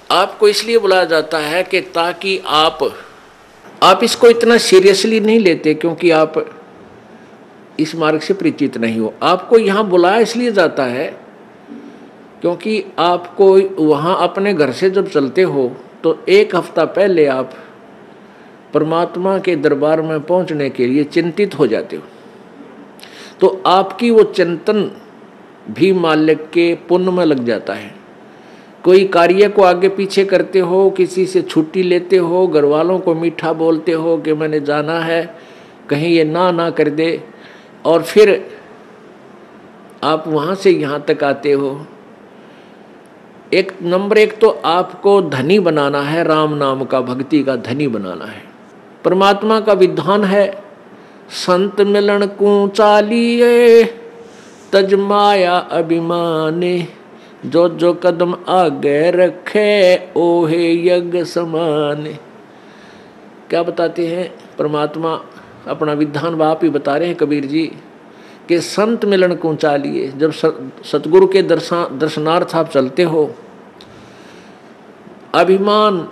आपको इसलिए बुलाया जाता है कि ताकि आप इसको इतना सीरियसली नहीं लेते, क्योंकि आप इस मार्ग से परिचित नहीं हो। आपको यहाँ बुलाया इसलिए जाता है क्योंकि आपको वहाँ अपने घर से जब चलते हो तो एक हफ्ता पहले आप परमात्मा के दरबार में पहुँचने के लिए चिंतित हो जाते हो। तो आपकी वो चिंतन भी मालिक के पुण्य में लग जाता है। कोई कार्य को आगे पीछे करते हो, किसी से छुट्टी लेते हो, घर वालों को मीठा बोलते हो कि मैंने जाना है, कहीं ये ना कर दे, और फिर आप वहाँ से यहाँ तक आते हो। नंबर एक तो आपको धनी बनाना है, राम नाम का, भक्ति का धनी बनाना है। परमात्मा का विधान है, संत मिलन को चालिए तज माया अभिमाने, जो जो कदम आगे रखे ओहे यज्ञ समाने। क्या बताते हैं परमात्मा, अपना विधान आप ही बता रहे हैं कबीर जी कि संत मिलन को चालिए। जब सतगुरु के दर्शनार्थ आप चलते हो, अभिमान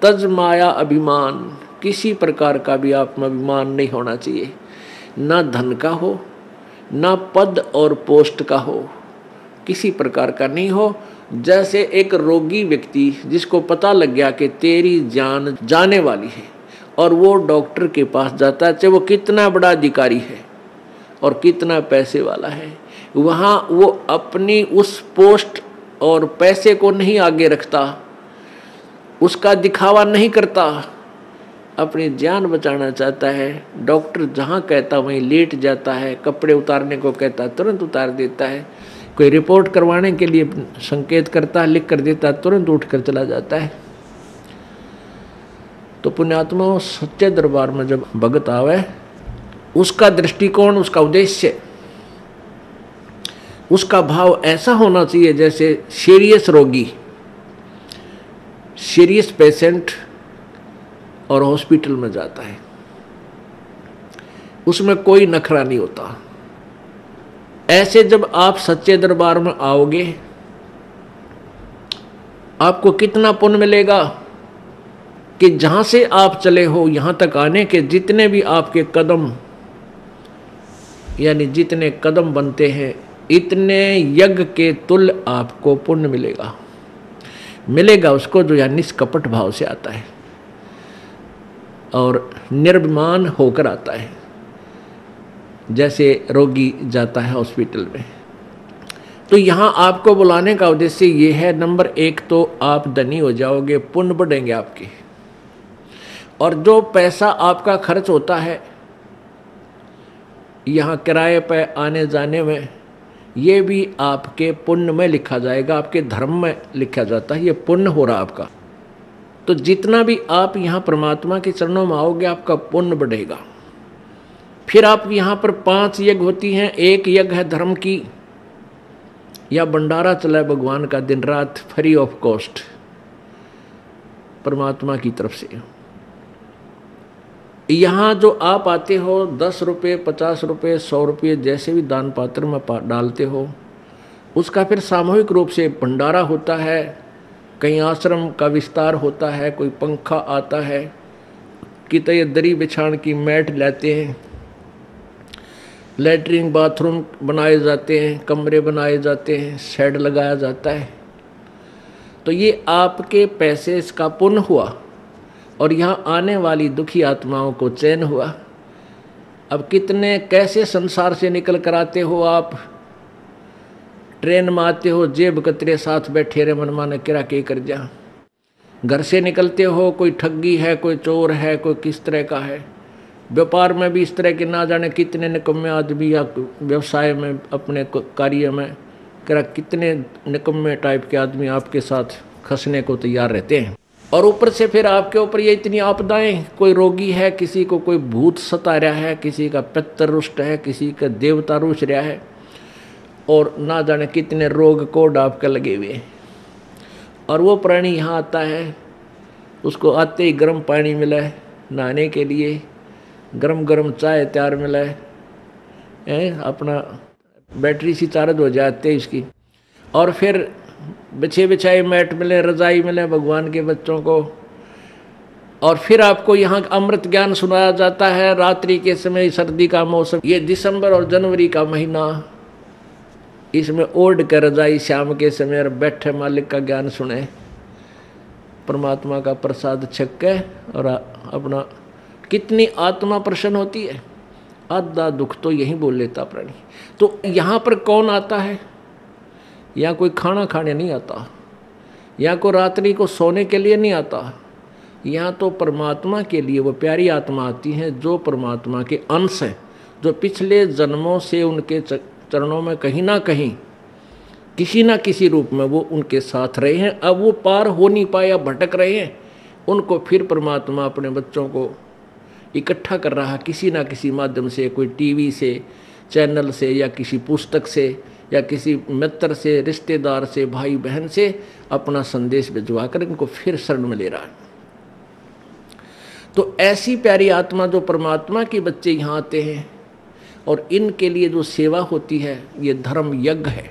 तज माया अभिमान, किसी प्रकार का भी आप में अभिमान नहीं होना चाहिए, ना धन का हो, ना पद और पोस्ट का हो, किसी प्रकार का नहीं हो। जैसे एक रोगी व्यक्ति जिसको पता लग गया कि तेरी जान जाने वाली है और वो डॉक्टर के पास जाता है, चाहे वो कितना बड़ा अधिकारी है और कितना पैसे वाला है, वहाँ वो अपनी उस पोस्ट और पैसे को नहीं आगे रखता, उसका दिखावा नहीं करता, अपनी जान बचाना चाहता है। डॉक्टर जहाँ कहता वहीं लेट जाता है, कपड़े उतारने को कहता तुरंत उतार देता है, कोई रिपोर्ट करवाने के लिए संकेत करता है, लिख कर देता है, तुरंत उठ कर चला जाता है। तो पुण्यात्मा सच्चे दरबार में जब भगत आवे, उसका दृष्टिकोण, उसका उद्देश्य, उसका भाव ऐसा होना चाहिए जैसे सीरियस रोगी, सीरियस पेशेंट और हॉस्पिटल में जाता है, उसमें कोई नखरा नहीं होता। ऐसे जब आप सच्चे दरबार में आओगे, आपको कितना पुण्य मिलेगा कि जहां से आप चले हो यहां तक आने के जितने भी आपके कदम, यानी जितने कदम बनते हैं, इतने यज्ञ के तुल्य आपको पुण्य मिलेगा उसको जो यानी निष्कपट भाव से आता है और निर्भिमान होकर आता है। जैसे रोगी जाता है हॉस्पिटल में, तो यहाँ आपको बुलाने का उद्देश्य ये है, नंबर एक तो आप धनी हो जाओगे, पुण्य बढ़ेंगे आपके, और जो पैसा आपका खर्च होता है यहाँ किराए पे आने जाने में, ये भी आपके पुण्य में लिखा जाएगा, आपके धर्म में लिखा जाता है, ये पुण्य हो रहा आपका। तो जितना भी आप यहाँ परमात्मा के चरणों में आओगे, आपका पुण्य बढ़ेगा। फिर आप यहाँ पर 5 यज्ञ होती हैं। एक यज्ञ है धर्म की, या भंडारा चला है भगवान का दिन रात फ्री ऑफ कॉस्ट परमात्मा की तरफ से। यहाँ जो आप आते हो 10 रुपये, 50 रुपये, 100 रुपये जैसे भी दान पात्र में डालते हो, उसका फिर सामूहिक रूप से भंडारा होता है, कहीं आश्रम का विस्तार होता है, कोई पंखा आता है, कितने दरी बिछाण की मैट लाते हैं, लैट्रिन बाथरूम बनाए जाते हैं, कमरे बनाए जाते हैं, शेड लगाया जाता है। तो ये आपके पैसे इसका पुण्य हुआ और यहाँ आने वाली दुखी आत्माओं को चैन हुआ। अब कितने कैसे संसार से निकल कर आते हो आप, ट्रेन में आते हो, जेब कतरे साथ बैठे रे मन माने किरा के कर जा। घर से निकलते हो, कोई ठगी है, कोई चोर है, कोई किस तरह का है। व्यापार में भी इस तरह के ना जाने कितने निकम्मे आदमी, या व्यवसाय में अपने कार्य में कितने निकम्मे टाइप के आदमी आपके साथ खसने को तैयार रहते हैं। और ऊपर से फिर आपके ऊपर ये इतनी आपदाएं, कोई रोगी है, किसी को कोई भूत सता रहा है, किसी का पितर रुष्ट है, किसी का देवता रुष रहा है, और ना जाने कितने रोग कोड आपके लगे हुए। और वो प्राणी यहाँ आता है, उसको आते ही गर्म पानी मिला है नहाने के लिए, गरम गरम चाय तैयार मिला है, अपना बैटरी सी चार्ज हो जाते है इसकी, और फिर बिछे बिछाए मैट मिले, रजाई मिले भगवान के बच्चों को, और फिर आपको यहाँ अमृत ज्ञान सुनाया जाता है रात्रि के समय, सर्दी का मौसम, ये दिसंबर और जनवरी का महीना, इसमें ओढ़ कर रजाई शाम के समय और बैठे मालिक का ज्ञान सुने, परमात्मा का प्रसाद छक के, और अपना कितनी आत्मा प्रसन्न होती है। आधा दुख तो यही बोल लेता प्राणी। तो यहाँ पर कौन आता है? यहाँ कोई खाना खाने नहीं आता, यहाँ को रात्रि को सोने के लिए नहीं आता, यहाँ तो परमात्मा के लिए वो प्यारी आत्मा आती है जो परमात्मा के अंश है, जो पिछले जन्मों से उनके चरणों में कहीं ना कहीं किसी ना किसी रूप में वो उनके साथ रहे हैं। अब वो पार हो नहीं पाया, भटक रहे हैं, उनको फिर परमात्मा अपने बच्चों को इकट्ठा कर रहा किसी ना किसी माध्यम से, कोई टीवी से, चैनल से, या किसी पुस्तक से, या किसी मित्र से, रिश्तेदार से, भाई बहन से अपना संदेश भिजवा कर इनको फिर शरण में ले रहा है। तो ऐसी प्यारी आत्मा जो परमात्मा के बच्चे यहाँ आते हैं, और इनके लिए जो सेवा होती है ये धर्म यज्ञ है।